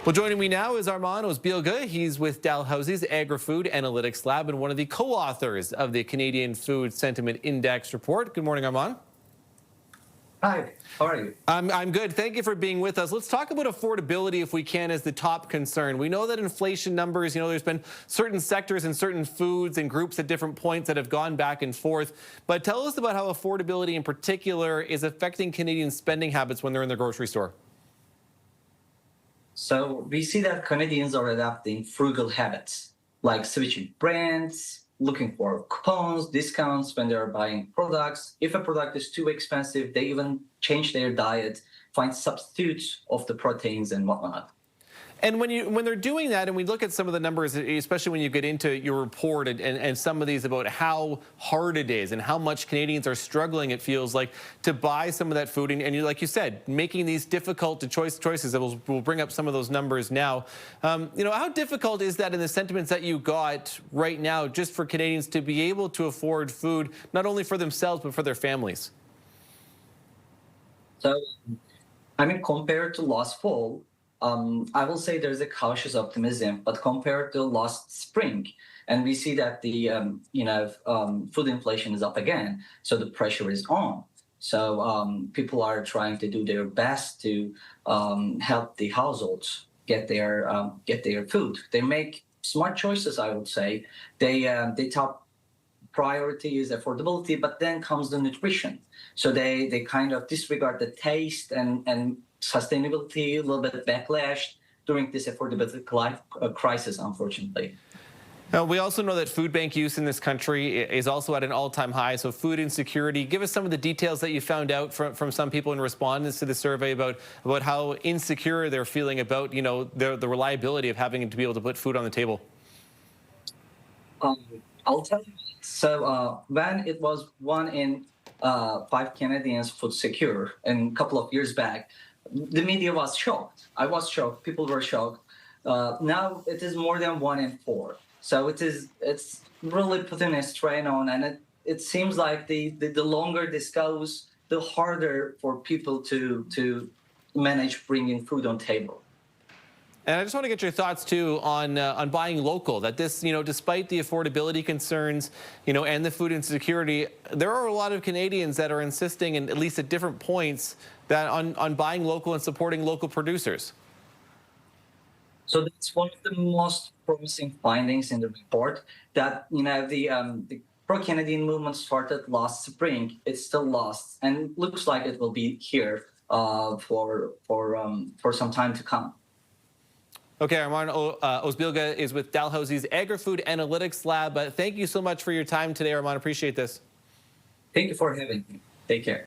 Well, joining me now is Armand Osbilga. He's with Dalhousie's Agri-Food Analytics Lab and one of the co-authors of the Canadian Food Sentiment Index report. Good morning, Armand. Hi, how are you? I'm good. Thank you for being with us. Let's talk about affordability, if we can, as the top concern. We know that inflation numbers, there's been certain sectors and certain foods and groups at different points that have gone back and forth. But tell us about how affordability in particular is affecting Canadian spending habits when they're in the grocery store. So we see that Canadians are adopting frugal habits, like switching brands, looking for coupons, discounts when they're buying products. If a product is too expensive, they even change their diet, find substitutes of the proteins and whatnot. And when they're doing that, and we look at some of the numbers, especially when you get into your report and some of these about how hard it is and how much Canadians are struggling, it feels like, to buy some of that food. And you, like you said, making these difficult choices that we'll bring up some of those numbers now. How difficult is that in the sentiments that you got right now, just for Canadians to be able to afford food, not only for themselves, but for their families? So, compared to last fall, I will say there's a cautious optimism, but compared to last spring, and we see that the food inflation is up again, so the pressure is on. So people are trying to do their best to help the households get their food. They make smart choices, I would say. They top priority is affordability, but then comes the nutrition. So they kind of disregard the taste and sustainability, a little bit backlash during this affordability crisis, unfortunately. Now, we also know that food bank use in this country is also at an all-time high. So food insecurity, give us some of the details that you found out from some people in response to the survey about how insecure they're feeling about, the reliability of having to be able to put food on the table. I'll tell you. So when it was 1 in 5 Canadians food secure, and a couple of years back, the media was shocked. I was shocked. People were shocked. Now it is more than 1 in 4. So it's really putting a strain on, and it seems like the longer this goes, the harder for people to manage bringing food on table. And I just want to get your thoughts, too, on buying local, that this, despite the affordability concerns, and the food insecurity, there are a lot of Canadians that are insisting, and at least at different points, that on buying local and supporting local producers. So that's one of the most promising findings in the report, that, the pro-Canadian movement started last spring. It's still lost, and looks like it will be here for some time to come. Okay, Armand Osbilga is with Dalhousie's Agri-Food Analytics Lab. Thank you so much for your time today, Armand. Appreciate this. Thank you for having me. Take care.